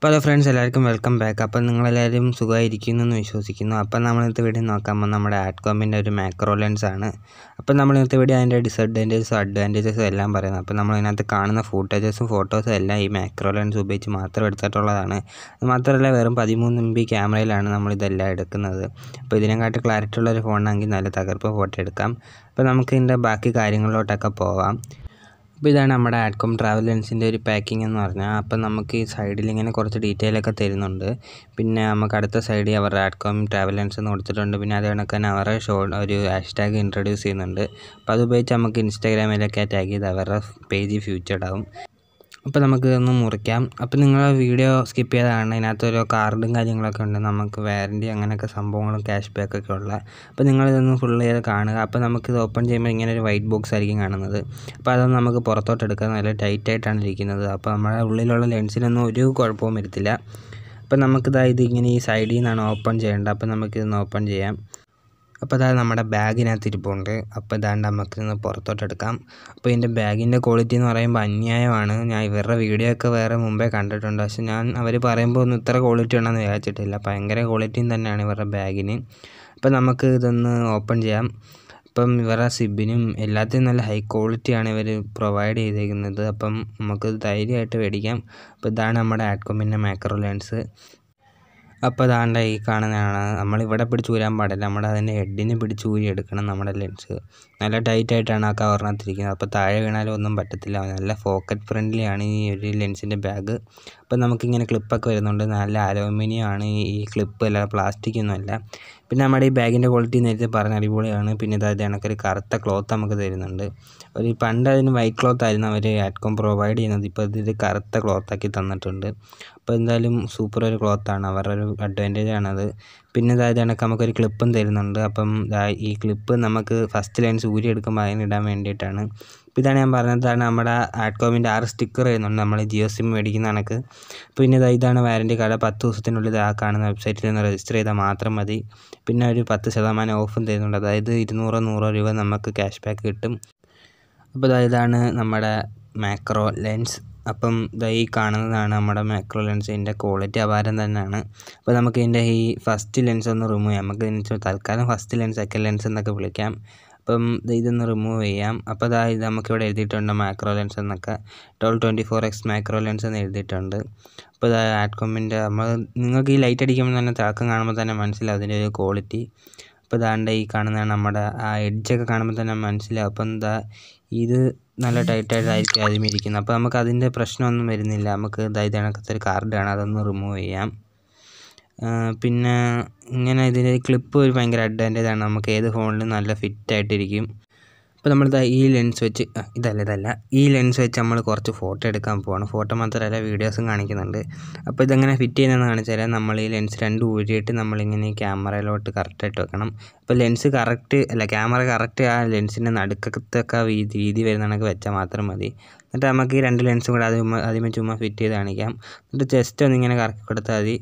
Hello friends, welcome back. അപ്പോൾ നിങ്ങളെല്ലാവരും സുഖമായിരിക്കുന്നു എന്ന് വിശ്വസിക്കുന്നു. അപ്പോൾ നമ്മൾ ഇന്നത്തെ വീഡിയോ നോക്കാൻ പോകുന്നത് നമ്മുടെ ADCOMന്റെ ഒരു മാക്രോ ലെൻസ് ആണ്. അപ്പോൾ നമ്മൾ ഇന്നത്തെ വീഡിയോ അതിൻ്റെ ഡിസഡ്വാൻറ്റേജസും അഡ്വാൻറ്റേജസും എല്ലാം പറയുന്നത്. അപ്പോൾ നമ്മൾ ഇതിനകത്ത് കാണുന്ന ഫൂട്ടേജസും ഫോട്ടോസും എല്ലാം ഈ മാക്രോ ലെൻസ് ഉപയോഗിച്ച് മാത്രം എടുത്തിട്ടുള്ളതാണ്. മാത്രമല്ല വെറും 13 MB ക്യാമറയിലാണ് നമ്മളിതെല്ലാം എടുക്കുന്നത്. അപ്പോൾ ഇതിനെക്കാട്ടി ക്ലാരിറ്റി ഉള്ളൊരു ഫോണാണെങ്കിൽ നല്ല തകർപ്പ് ഫോട്ടോ എടുക്കാം. അപ്പോൾ നമുക്ക് ഇതിൻ്റെ ബാക്കി കാര്യങ്ങളിലോട്ടൊക്കെ പോവാം. അപ്പോൾ ഇതാണ് നമ്മുടെ ADCOM ട്രാവൽ ലെൻസിൻ്റെ ഒരു പാക്കിംഗ് എന്ന് പറഞ്ഞാൽ. അപ്പോൾ നമുക്ക് ഈ സൈഡിൽ ഇങ്ങനെ കുറച്ച് ഡീറ്റെയിൽ ഒക്കെ തരുന്നുണ്ട്. പിന്നെ നമുക്ക് അടുത്ത സൈഡിൽ അവരുടെ ADCOM ട്രാവൽ ലെൻസ് എന്ന് കൊടുത്തിട്ടുണ്ട്. പിന്നെ അത് കണക്ക് തന്നെ അവരുടെ ഒരു ഹാഷ്ടാഗ് ഇൻട്രൊഡ്യൂസ് ചെയ്യുന്നുണ്ട്. അപ്പോൾ അത് ഉപയോഗിച്ച് നമുക്ക് ഇൻസ്റ്റാഗ്രാമിലൊക്കെ ടാഗ് ചെയ്ത് അവരുടെ പേജ് ഫ്യൂച്ചർഡ് ആവും. അപ്പോൾ നമുക്ക് ഇതൊന്ന് മുറിക്കാം. അപ്പോൾ നിങ്ങൾ വീഡിയോ സ്കിപ്പ് ചെയ്താണ്. ഇതിനകത്തൊരു കാർഡും കാര്യങ്ങളൊക്കെ ഉണ്ട്. നമുക്ക് വാറൻറ്റി അങ്ങനെയൊക്കെ സംഭവങ്ങളും ക്യാഷ് ബാക്കൊക്കെ ഉള്ള. അപ്പോൾ നിങ്ങളിതൊന്ന് ഫുൾ ചെയ്ത് കാണുക. അപ്പോൾ നമുക്കിത് ഓപ്പൺ ചെയ്യുമ്പോൾ ഇങ്ങനെ ഒരു വൈറ്റ് ബോക്സ് ആയിരിക്കും കാണുന്നത്. അപ്പോൾ അതൊന്നും നമുക്ക് പുറത്തോട്ട് എടുക്കാൻ നല്ല ടൈറ്റായിട്ടാണ് ഇരിക്കുന്നത്. അപ്പോൾ നമ്മുടെ ഉള്ളിലുള്ള ലെൻസിനൊന്നും ഒരു കുഴപ്പവും വരത്തില്ല. അപ്പോൾ നമുക്കിത് ഇങ്ങനെ ഈ സൈഡിൽ നിന്നാണ് ഓപ്പൺ ചെയ്യേണ്ടത്. അപ്പോൾ നമുക്കിതൊന്ന് ഓപ്പൺ ചെയ്യാം. അപ്പോൾ അതായത് നമ്മുടെ ബാഗിനകത്ത് ഇരിപ്പുണ്ട്. അപ്പോൾ ഇതാണ്ട് നമുക്കിന്ന് പുറത്തോട്ട് എടുക്കാം. അപ്പോൾ ഇതിൻ്റെ ബാഗിൻ്റെ ക്വാളിറ്റി എന്ന് പറയുമ്പോൾ അന്യായമാണ്. ഞാൻ ഇവരുടെ വീഡിയോ ഒക്കെ വേറെ മുമ്പേ കണ്ടിട്ടുണ്ട്. പക്ഷേ അവർ പറയുമ്പോൾ ഒന്നും ഇത്ര ക്വാളിറ്റി ഉണ്ടെന്ന് വിചാരിച്ചിട്ടില്ല. ഭയങ്കര ക്വാളിറ്റിയും തന്നെയാണ് ഇവരുടെ ബാഗിന്. അപ്പോൾ നമുക്ക് ഇതൊന്ന് ഓപ്പൺ ചെയ്യാം. അപ്പം ഇവരുടെ സിബിനും എല്ലാത്തിനും നല്ല ഹൈ ക്വാളിറ്റിയാണ് ഇവർ പ്രൊവൈഡ് ചെയ്തേക്കുന്നത്. അപ്പം നമുക്ക് ധൈര്യമായിട്ട് മേടിക്കാം. അപ്പോൾ ഇതാണ് നമ്മുടെ ADCOMൻ്റെ മാക്രോ ലെൻസ്. അപ്പോൾ അതാണ്ട് ഈ കാണുന്നതാണ്. നമ്മളിവിടെ പിടിച്ച് ഊരാൻ പാടില്ല. നമ്മുടെ അതിൻ്റെ ഹെഡിനെ പിടിച്ച് ഊരി എടുക്കണം നമ്മുടെ ലെൻസ്. നല്ല ടൈറ്റായിട്ടാണ് ആ കവറിനകത്തിരിക്കുന്നത്. അപ്പോൾ താഴെ വീണാലും ഒന്നും പറ്റത്തില്ല. നല്ല പോക്കറ്റ് ഫ്രണ്ട്ലിയാണ് ഈ ഒരു ലെൻസിൻ്റെ ബാഗ്. അപ്പോൾ നമുക്കിങ്ങനെ ക്ലിപ്പൊക്കെ വരുന്നുണ്ട്. നല്ല അലൂമിനിയം ആണ് ഈ ക്ലിപ്പ്, അല്ല പ്ലാസ്റ്റിക് ഒന്നുമല്ല. പിന്നെ നമ്മുടെ ഈ ബാഗിൻ്റെ ക്വാളിറ്റി നേരത്തെ പറഞ്ഞ അടിപൊളിയാണ്. പിന്നെ ഇതായത് കണക്കൊരു കറുത്ത ക്ലോത്ത് നമുക്ക് തരുന്നുണ്ട്. പണ്ട് അതിന് വൈറ്റ് ക്ലോത്ത് ആയിരുന്നു അവർ ADCOM പ്രൊവൈഡ് ചെയ്യുന്നത്. ഇപ്പോൾ ഇത് കറുത്ത ക്ലോത്താക്കി തന്നിട്ടുണ്ട്. അപ്പോൾ എന്തായാലും സൂപ്പർ ഒരു ക്ലോത്താണ്. അവരുടെ ഒരു അഡ്വാൻറ്റേജ് ആണത്. പിന്നെ ഇതായത് കണക്ക് നമുക്കൊരു ക്ലിപ്പും തരുന്നുണ്ട്. അപ്പം ഈ ക്ലിപ്പ് നമുക്ക് ഫസ്റ്റ് ലെൻസ് ഊരി എടുക്കുമ്പോൾ അതിനിടാൻ വേണ്ടിയിട്ടാണ്. അപ്പോൾ ഇതാണ് ഞാൻ പറഞ്ഞതാണ് നമ്മുടെ ADCOMൻ്റെ 6 സ്റ്റിക്കർ വരുന്നുണ്ട് നമ്മൾ ജിയോ സിം മേടിക്കുന്ന കണക്ക്. പിന്നെ ഇതാണ് വാറൻറ്റി കാർഡ്. 10 ദിവസത്തിനുള്ളിൽ ആ കാണുന്ന വെബ്സൈറ്റിൽ നിന്ന് രജിസ്റ്റർ ചെയ്താൽ മാത്രം മതി. പിന്നെ ഒരു 10% ഓഫും തരുന്നുണ്ട്. അതായത് 200 രൂപ നമുക്ക് ക്യാഷ് ബാക്ക് കിട്ടും. അപ്പോൾ ഇതാണ് നമ്മുടെ മാക്രോ ലെൻസ്. അപ്പം ഈ കാണുന്നതാണ് നമ്മുടെ മാക്രോ ലെൻസിൻ്റെ ക്വാളിറ്റി അപാരം തന്നെയാണ്. അപ്പോൾ നമുക്ക് ഇതിൻ്റെ ഈ ഫസ്റ്റ് ലെൻസ് ഒന്ന് റിമൂവ് ചെയ്യാം. നമുക്ക് തൽക്കാലം ഫസ്റ്റ് ലെൻസ്, സെക്കൻഡ് ലെൻസ് എന്നൊക്കെ വിളിക്കാം. അപ്പം ഇതൊന്ന് റിമൂവ് ചെയ്യാം. അപ്പോൾ ഇത് നമുക്കിവിടെ എഴുതിയിട്ടുണ്ട് മാക്രോ ലെൻസ് എന്നൊക്കെ. 1224x മാക്രോ ലെൻസ് എന്ന് എഴുതിയിട്ടുണ്ട്. അപ്പോൾ ADCOMൻ്റെ നിങ്ങൾക്ക് ഈ ലൈറ്റ് അടിക്കുമ്പോൾ തന്നെ തിളക്കം കാണുമ്പോൾ തന്നെ മനസ്സിലാവും അതിൻ്റെ ഒരു ക്വാളിറ്റി. അപ്പോൾ ഇതാണ്ട് ഈ കാണുന്നതാണ് നമ്മുടെ ആ എഡ്ജൊക്കെ കാണുമ്പോൾ തന്നെ മനസ്സിലാവും. അപ്പം ഇത് നല്ല ടൈറ്റായിട്ടായിരിക്കും ആദ്യം ഇരിക്കുന്നത്. അപ്പോൾ നമുക്ക് അതിൻ്റെ പ്രശ്നമൊന്നും വരുന്നില്ല. നമുക്ക് ഇത് കണക്കത്തെ ഒരു കാർഡാണ്, അതൊന്ന് റിമൂവ് ചെയ്യാം. പിന്നെ ഇങ്ങനെ ഇതിൻ്റെ ക്ലിപ്പ് ഒരു ഭയങ്കര അഡ്വാൻറ്റേജ് ആണ്. നമുക്ക് ഏത് ഫോണിലും നല്ല ഫിറ്റായിട്ടിരിക്കും. അപ്പോൾ നമ്മൾ ഈ ലെൻസ് വെച്ച് ഈ ലെൻസ് വെച്ച് നമ്മൾ കുറച്ച് ഫോട്ടോ എടുക്കാൻ പോവാണ്. ഫോട്ടോ മാത്രമല്ല വീഡിയോസും കാണിക്കുന്നുണ്ട്. അപ്പോൾ ഇതെങ്ങനെ ഫിറ്റ് ചെയ്യുന്നതെന്ന് കാണിച്ചാൽ നമ്മൾ ഈ ലെൻസ് രണ്ട് ഊരിയിട്ട് നമ്മളിങ്ങനെ ക്യാമറയിലോട്ട് കറക്റ്റായിട്ട് വെക്കണം. അപ്പോൾ ലെൻസ് ക്യാമറ കറക്റ്റ് ആ ലെൻസിൻ്റെ നടുക്കത്തൊക്കെ വീതി വരുന്ന കണക്ക് വെച്ചാൽ മാത്രം മതി. എന്നിട്ട് നമുക്ക് ഈ 2 ലെൻസും കൂടെ ആദ്യമേ ചുമ്മാ ഫിറ്റ് ചെയ്ത് കാണിക്കാം. എന്നിട്ട് ജസ്റ്റ് ഒന്നിങ്ങനെ കറക്കി കൊടുത്താൽ മതി.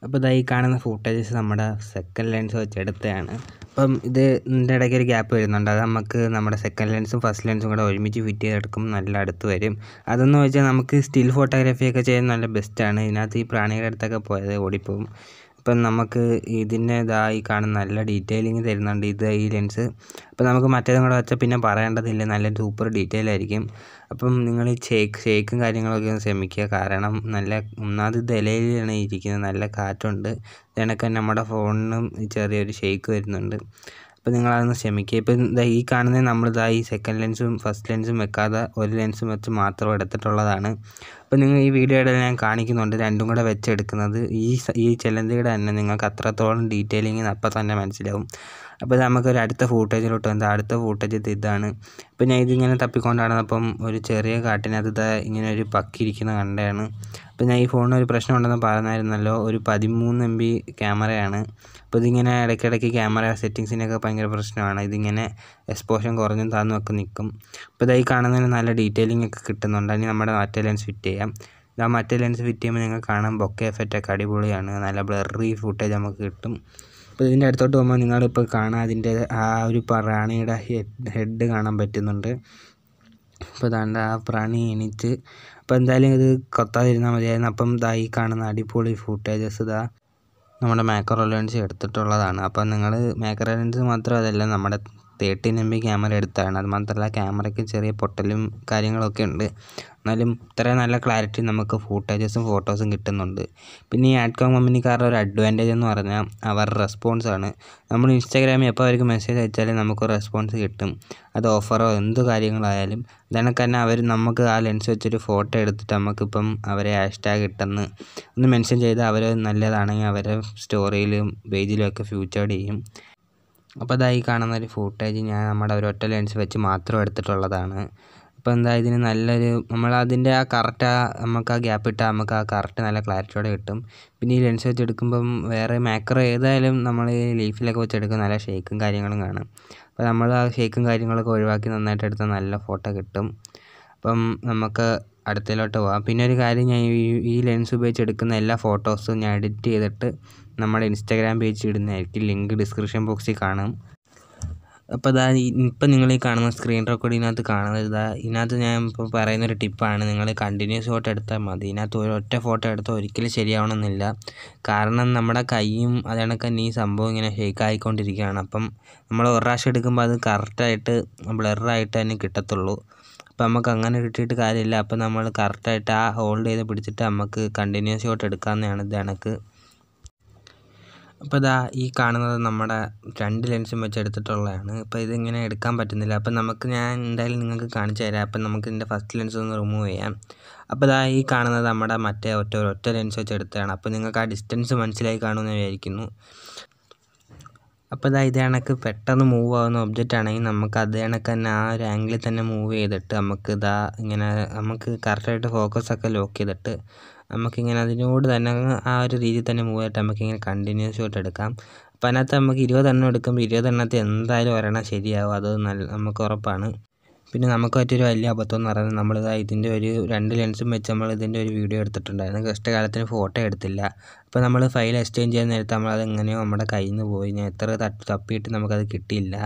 അപ്പോൾ ഈ കാണുന്ന ഫൂട്ടേജസ് നമ്മുടെ സെക്കൻഡ് ലെൻസ് വെച്ച് എടുത്തതാണ്. അപ്പം ഇതിൻ്റെ ഇടയ്ക്ക് ഒരു ഗ്യാപ്പ് വരുന്നുണ്ട്. അത് നമുക്ക് നമ്മുടെ സെക്കൻഡ് ലെൻസും ഫസ്റ്റ് ലെൻസും കൂടെ ഒരുമിച്ച് ഫിറ്റ് ചെയ്തെടുക്കുമ്പോൾ നല്ല അടുത്ത് വരും. അതെന്ന് വെച്ചാൽ നമുക്ക് സ്റ്റിൽ ഫോട്ടോഗ്രാഫിയൊക്കെ ചെയ്യാൻ നല്ല ബെസ്റ്റാണ്. ഇതിനകത്ത് ഈ പ്രാണികളുടെ അടുത്തൊക്കെ പോയത് ഓടിപ്പോവും. അപ്പം നമുക്ക് ഇതിൻ്റെ ഈ കാണുന്ന നല്ല ഡീറ്റെയിലിങ് തരുന്നുണ്ട് ഈ ലെൻസ്. അപ്പോൾ നമുക്ക് മറ്റേതും കൂടെ വെച്ചാൽ പിന്നെ പറയേണ്ടതില്ല, നല്ല സൂപ്പർ ഡീറ്റെയിൽ ആയിരിക്കും. അപ്പം നിങ്ങൾ ഈ ഷേക്കും കാര്യങ്ങളൊക്കെ ഒന്ന് ശ്രമിക്കുക. കാരണം ഒന്നാമത് ഇലയിലാണ് ഇരിക്കുന്നത്, നല്ല കാറ്റുണ്ട്. ഇതിനൊക്കെ നമ്മുടെ ഫോണിനും ചെറിയൊരു ഷേക്ക് വരുന്നുണ്ട്. അപ്പോൾ നിങ്ങളതൊന്ന് ശ്രമിക്കുക. ഇപ്പം ഈ കാണുന്നത് ഈ സെക്കൻഡ് ലെൻസും ഫസ്റ്റ് ലെൻസും വെക്കാതെ ഒരു ലെൻസും വെച്ച് മാത്രം എടുത്തിട്ടുള്ളതാണ്. അപ്പോൾ നിങ്ങൾ ഈ വീഡിയോയുടെ ഞാൻ കാണിക്കുന്നുണ്ട് രണ്ടും കൂടെ വെച്ചെടുക്കുന്നത്. ഈ ചിലന്തിയുടെ തന്നെ നിങ്ങൾക്ക് അത്രത്തോളം ഡീറ്റെയിലിങ് അപ്പം തന്നെ മനസ്സിലാവും. അപ്പോൾ നമുക്കൊരു അടുത്ത ഫൂട്ടേജിലോട്ട് വന്നത്. അടുത്ത ഫൂട്ടേജ് ഇതാണ്. അപ്പോൾ ഞാൻ ഇതിങ്ങനെ തപ്പിക്കൊണ്ടാണ്. അപ്പം ഒരു ചെറിയ കാട്ടിനകത്ത് ഇങ്ങനെ ഒരു പക്കിയിരിക്കുന്ന കണ്ടാണ്. അപ്പോൾ ഞാൻ ഈ ഫോണിന് ഒരു പ്രശ്നം ഉണ്ടെന്ന് പറഞ്ഞായിരുന്നല്ലോ. ഒരു 13 MB ക്യാമറയാണ്. അപ്പോൾ ഇതിങ്ങനെ ഇടയ്ക്കിടയ്ക്ക് ക്യാമറ സെറ്റിങ്സിനൊക്കെ ഭയങ്കര പ്രശ്നമാണ്. ഇതിങ്ങനെ എക്സ്പോഷൻ കുറഞ്ഞും താഴ്ന്നുമൊക്കെ നിൽക്കും. അപ്പോൾ ഈ കാണുന്നതിന് നല്ല ഡീറ്റെയിലിംഗ് ഒക്കെ കിട്ടുന്നുണ്ട്. അതിന് നമ്മുടെ മറ്റേ ലെൻസ് ഫിറ്റ് ചെയ്യാം. മറ്റേ ലെൻസ് ഫിറ്റ് ചെയ്യുമ്പോൾ നിങ്ങൾക്ക് കാണാം ബൊക്കെ എഫക്റ്റൊക്കെ അടിപൊളിയാണ്. നല്ല ബ്ലറി ഫുട്ടേജ് നമുക്ക് കിട്ടും. അപ്പോൾ ഇതിൻ്റെ അടുത്തോട്ട് പോകുമ്പോൾ നിങ്ങളിപ്പോൾ കാണാം അതിൻ്റെ ആ ഒരു പ്രാണിയുടെ ഹെഡ് കാണാൻ പറ്റുന്നുണ്ട്. അപ്പോൾ ആ പ്രാണി എണീറ്റ് അപ്പോൾ എന്തായാലും ഇത് കൊത്താതിരുന്നാൽ മതിയായിരുന്നു. അപ്പം ഈ കാണുന്ന അടിപൊളി ഫൂട്ടേജസ് നമ്മുടെ മാക്രോ ലെൻസ് എടുത്തിട്ടുള്ളതാണ്. അപ്പം നിങ്ങൾ മാക്രോ ലെൻസ് മാത്രമല്ല നമ്മുടെ 13 MB ക്യാമറ എടുത്തതാണ്. അത് മാത്രമല്ല ക്യാമറയ്ക്ക് ചെറിയ പൊട്ടലും കാര്യങ്ങളൊക്കെ ഉണ്ട്. എന്നാലും ഇത്രയും നല്ല ക്ലാരിറ്റി നമുക്ക് ഫൂട്ടേജസും ഫോട്ടോസും കിട്ടുന്നുണ്ട്. പിന്നെ ഈ ആഡ്കോം കമ്പനിക്കാരുടെ ഒരു അഡ്വാൻറ്റേജ് എന്ന് പറഞ്ഞാൽ അവരുടെ റെസ്പോൺസാണ്. നമ്മൾ ഇൻസ്റ്റാഗ്രാമിൽ എപ്പോൾ അവർക്ക് മെസ്സേജ് അയച്ചാലും നമുക്ക് റെസ്പോൺസ് കിട്ടും. അത് ഓഫറോ എന്ത് കാര്യങ്ങളായാലും ഇതണക്ക് തന്നെ അവർ നമുക്ക് ആ ലെൻസ് വെച്ചൊരു ഫോട്ടോ എടുത്തിട്ട് നമുക്കിപ്പം അവരെ #, ഇട്ടെന്ന് ഒന്ന് മെൻഷൻ ചെയ്താൽ അവർ നല്ലതാണെങ്കിൽ അവരെ സ്റ്റോറിയിലും പേജിലും ഒക്കെ ഫ്യൂച്ചേർഡ് ചെയ്യും. അപ്പോൾ ഈ കാണുന്ന ഒരു ഫൂട്ടേജ് ഞാൻ നമ്മുടെ ഒരൊറ്റ ലെൻസ് വെച്ച് മാത്രം എടുത്തിട്ടുള്ളതാണ്. അപ്പോൾ ഇതിന് നല്ലൊരു നമ്മളതിൻ്റെ കറക്റ്റ് നമുക്ക് ആ ഗ്യാപ്പ് ഇട്ടാൽ നമുക്ക് ആ കറക്റ്റ് നല്ല ക്ലാരിറ്റിയോടെ കിട്ടും. പിന്നെ ഈ ലെൻസ് വെച്ച് എടുക്കുമ്പം വേറെ മാക്രോ ഏതായാലും നമ്മൾ ലീഫിലൊക്കെ വെച്ച് എടുക്കുന്ന നല്ല ഷേക്കും കാര്യങ്ങളും കാണും. അപ്പോൾ നമ്മൾ ആ ഷേക്കും കാര്യങ്ങളൊക്കെ ഒഴിവാക്കി നന്നായിട്ട് എടുത്താൽ നല്ല ഫോട്ടോ കിട്ടും. അപ്പം നമുക്ക് അടുത്തതിലോട്ട് പോകാം. പിന്നെ ഒരു കാര്യം, ഞാൻ ഈ ലെൻസ് ഉപയോഗിച്ച് എടുക്കുന്ന എല്ലാ ഫോട്ടോസും ഞാൻ എഡിറ്റ് ചെയ്തിട്ട് നമ്മുടെ ഇൻസ്റ്റാഗ്രാം പേജിൽ ഇടുന്നതായിരിക്കും. ലിങ്ക് ഡിസ്ക്രിപ്ഷൻ ബോക്സിൽ കാണും. അപ്പോൾ ഇപ്പം നിങ്ങൾ ഈ കാണുന്ന സ്ക്രീൻ റെക്കോർഡിനകത്ത് കാണുന്നത് ഇതിനകത്ത് ഞാൻ ഇപ്പോൾ പറയുന്നൊരു ടിപ്പാണ്. നിങ്ങൾ കണ്ടിന്യൂസ് ഫോട്ടോ എടുത്താൽ മതി. ഇതിനകത്ത് ഒരൊറ്റ ഫോട്ടോ എടുത്താൽ ഒരിക്കലും ശരിയാവണമെന്നില്ല. കാരണം നമ്മുടെ കൈയും അതേണക്ക് തന്നെ ഈ സംഭവം ഇങ്ങനെ ഷേക്ക് ആയിക്കൊണ്ടിരിക്കുകയാണ്. അപ്പം നമ്മൾ ഒരു പ്രാവശ്യം എടുക്കുമ്പോൾ അത് കറക്റ്റായിട്ട് ബ്ലറായിട്ട് തന്നെ കിട്ടത്തുള്ളൂ. അപ്പം നമുക്ക് അങ്ങനെ കിട്ടിയിട്ട് കാര്യമില്ല. അപ്പം നമ്മൾ കറക്റ്റായിട്ട് ആ ഹോൾഡ് ചെയ്ത് പിടിച്ചിട്ട് നമുക്ക് കണ്ടിന്യൂസ് ഷോട്ട് എടുക്കാവുന്നതാണ് ഇതേണക്ക്. അപ്പോൾ ഈ കാണുന്നത് നമ്മുടെ 2 ലെൻസും വെച്ച് എടുത്തിട്ടുള്ളതാണ്. ഇപ്പോൾ ഇതിങ്ങനെ എടുക്കാൻ പറ്റുന്നില്ല. അപ്പം ഞാൻ എന്തായാലും നിങ്ങൾക്ക് കാണിച്ചു തരാം. അപ്പം നമുക്ക് ഇതിൻ്റെ ഫസ്റ്റ് ലെൻസ് ഒന്ന് റിമൂവ് ചെയ്യാം. അപ്പോൾ ഈ കാണുന്നത് നമ്മുടെ മറ്റേ ഒറ്റ ലെൻസ് വെച്ച് എടുത്തതാണ്. അപ്പോൾ നിങ്ങൾക്ക് ആ ഡിസ്റ്റൻസ് മനസ്സിലായി കാണുമെന്ന് വിചാരിക്കുന്നു. അപ്പോൾ ഇത് കണക്ക് പെട്ടെന്ന് മൂവ് ആകുന്ന ഒബ്ജക്റ്റ് ആണെങ്കിൽ നമുക്ക് അത് കണക്ക് തന്നെ ആ ഒരു ആംഗിളിൽ തന്നെ മൂവ് ചെയ്തിട്ട് നമുക്ക് ഇങ്ങനെ നമുക്ക് കറക്റ്റായിട്ട് ഫോക്കസൊക്കെ ലോക്ക് ചെയ്തിട്ട് നമുക്കിങ്ങനെ അതിനോട് തന്നെ ആ ഒരു രീതിയിൽ തന്നെ മൂവ് ചെയ്തിട്ട് നമുക്കിങ്ങനെ കണ്ടിന്യൂസ് ഷോട്ട് എടുക്കാം. അപ്പോൾ അതിനകത്ത് നമുക്ക് 20 എണ്ണം എടുക്കുമ്പോൾ 20 എണ്ണത്തിൽ എന്തായാലും ഒരെണ്ണം ശരിയാവും. അത് നമുക്ക് ഉറപ്പാണ്. പിന്നെ നമുക്ക് പറ്റിയൊരു വലിയ അബദ്ധം എന്ന് പറയുന്നത് ഇതിൻ്റെ ഒരു 2 ലെൻസും വെച്ച് നമ്മൾ ഇതിൻ്റെ ഒരു വീഡിയോ എടുത്തിട്ടുണ്ടായിരുന്നു. കഷ്ടകാലത്തിന് ഫോട്ടോ എടുത്തില്ല. അപ്പോൾ നമ്മൾ ഫയൽ എക്സ്ചേഞ്ച് ചെയ്യാൻ നേരത്ത് നമ്മളത് എങ്ങനെയോ നമ്മുടെ കയ്യിൽ നിന്ന് പോയി. ഞാൻ എത്ര തപ്പിയിട്ട് നമുക്കത് കിട്ടിയില്ല.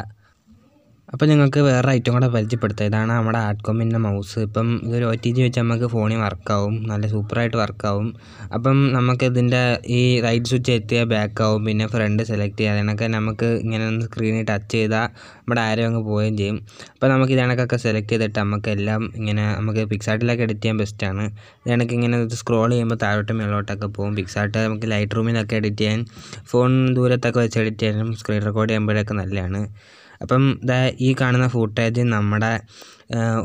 അപ്പോൾ നിങ്ങൾക്ക് വേറെ ഐറ്റം കൂടെ പരിചയപ്പെടുത്താം. ഇതാണ് നമ്മുടെ ആഡ്കോമിൻ്റെ മൗസ്. ഇപ്പം ഇതൊരു OTG വെച്ച് നമുക്ക് ഫോണിൽ വർക്കാവും, നല്ല സൂപ്പറായിട്ട് വർക്കാവും. അപ്പം നമുക്കിതിൻ്റെ ഈ റൈറ്റ് സ്വിച്ച് എത്തിയാൽ ബാക്കാവും, പിന്നെ ഫ്രണ്ട് സെലക്ട് ചെയ്യുക. അതിനൊക്കെ നമുക്ക് ഇങ്ങനെ ഒന്ന് സ്ക്രീനിൽ ടച്ച് ചെയ്താൽ നമ്മുടെ ആരോ അങ്ങ് പോവുകയും ചെയ്യും. അപ്പോൾ നമുക്ക് ഇതിനൊക്കെ സെലക്ട് ചെയ്തിട്ട് നമുക്കെല്ലാം ഇങ്ങനെ നമുക്ക് പിക്സാർട്ടിലൊക്കെ എഡിറ്റ് ചെയ്യാൻ ബെസ്റ്റാണ്. ഇതിനൊക്കെ ഇങ്ങനെ സ്ക്രോൾ ചെയ്യുമ്പോൾ താഴോട്ട് മേലോട്ടൊക്കെ പോകും. പിക്സാർട്ട് നമുക്ക് ലൈറ്റ് റൂമിലൊക്കെ എഡിറ്റ് ചെയ്യാൻ, ഫോൺ ദൂരത്തൊക്കെ വെച്ച് എഡിറ്റ് ചെയ്യാനും സ്ക്രീൻ റെക്കോർഡ് ചെയ്യുമ്പോഴൊക്കെ നല്ലതാണ്. അപ്പം ഈ കാണുന്ന ഫൂട്ടേജ് നമ്മുടെ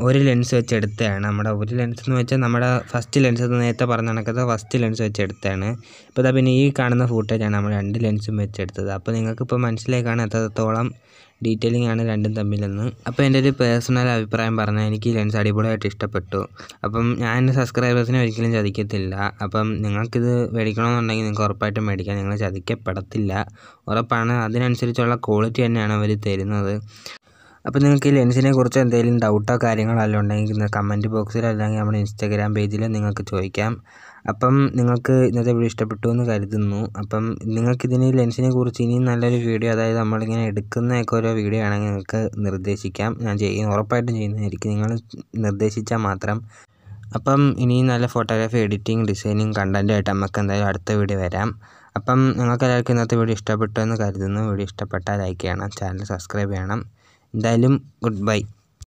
ഒരു ലെൻസ് വെച്ച് എടുത്തതാണ്. നമ്മുടെ ഒരു ലെൻസ് എന്ന് വെച്ചാൽ നമ്മുടെ ഫസ്റ്റ് ലെൻസ് നേരത്തെ പറഞ്ഞ കണക്കത്തെ ഫസ്റ്റ് ലെൻസ് വെച്ച് എടുത്തതാണ്. ഇപ്പോൾ പിന്നെ ഈ കാണുന്ന ഫൂട്ടേജാണ് നമ്മൾ 2 ലെൻസും വെച്ച് എടുത്തത്. അപ്പോൾ നിങ്ങൾക്കിപ്പോൾ മനസ്സിലായി കാണാൻ എത്രത്തോളം ഡീറ്റെയിലിംഗ് ആണ് രണ്ടും തമ്മിലെന്ന്. അപ്പോൾ എൻ്റെ ഒരു പേഴ്സണൽ അഭിപ്രായം പറഞ്ഞാൽ എനിക്ക് ഈ ലെൻസ് അടിപൊളിയായിട്ട് ഇഷ്ടപ്പെട്ടു. അപ്പം ഞാൻ എൻ്റെ സബ്സ്ക്രൈബേഴ്സിനെ ഒരിക്കലും ചതിക്കത്തില്ല. അപ്പം നിങ്ങൾക്കിത് മേടിക്കണമെന്നുണ്ടെങ്കിൽ നിങ്ങൾക്ക് ഉറപ്പായിട്ടും മേടിക്കാം. നിങ്ങൾ ചതിക്കപ്പെടത്തില്ല, ഉറപ്പാണ്. അതിനനുസരിച്ചുള്ള ക്വാളിറ്റി തന്നെയാണ് അവർ തരുന്നത്. അപ്പോൾ നിങ്ങൾക്ക് ഈ ലെൻസിനെ കുറിച്ച് എന്തെങ്കിലും ഡൗട്ടോ കാര്യങ്ങളോ എല്ലാം ഉണ്ടെങ്കിൽ കമൻറ്റ് ബോക്സിലോ അല്ലെങ്കിൽ നമ്മുടെ ഇൻസ്റ്റാഗ്രാം പേജിൽ നിങ്ങൾക്ക് ചോദിക്കാം. അപ്പം നിങ്ങൾക്ക് ഇന്നത്തെ വീഡിയോ ഇഷ്ടപ്പെട്ടു എന്ന് കരുതുന്നു. അപ്പം നിങ്ങൾക്കിതിന് ലെൻസിനെ കുറിച്ച് ഇനിയും നല്ലൊരു വീഡിയോ, അതായത് നമ്മളിങ്ങനെ എടുക്കുന്നതൊക്കെ ഓരോ വീഡിയോ ആണെങ്കിൽ നിങ്ങൾക്ക് നിർദ്ദേശിക്കാം. ഞാൻ ഉറപ്പായിട്ടും ചെയ്യുന്നതായിരിക്കും, നിങ്ങൾ നിർദ്ദേശിച്ചാൽ മാത്രം. അപ്പം ഇനിയും നല്ല ഫോട്ടോഗ്രാഫി, എഡിറ്റിംഗ്, ഡിസൈനിങ് കണ്ടൻറ്റുമായിട്ട് നമുക്ക് എന്തായാലും അടുത്ത വീഡിയോ വരാം. അപ്പം നിങ്ങൾക്ക് എല്ലാവർക്കും ഇന്നത്തെ വീഡിയോ ഇഷ്ടപ്പെട്ടു എന്ന് കരുതുന്നു. വീഡിയോ ഇഷ്ടപ്പെട്ടാൽ ലൈക്ക് ചെയ്യണം, ചാനൽ സബ്സ്ക്രൈബ് ചെയ്യണം. എന്തായാലും ഗുഡ് ബൈ.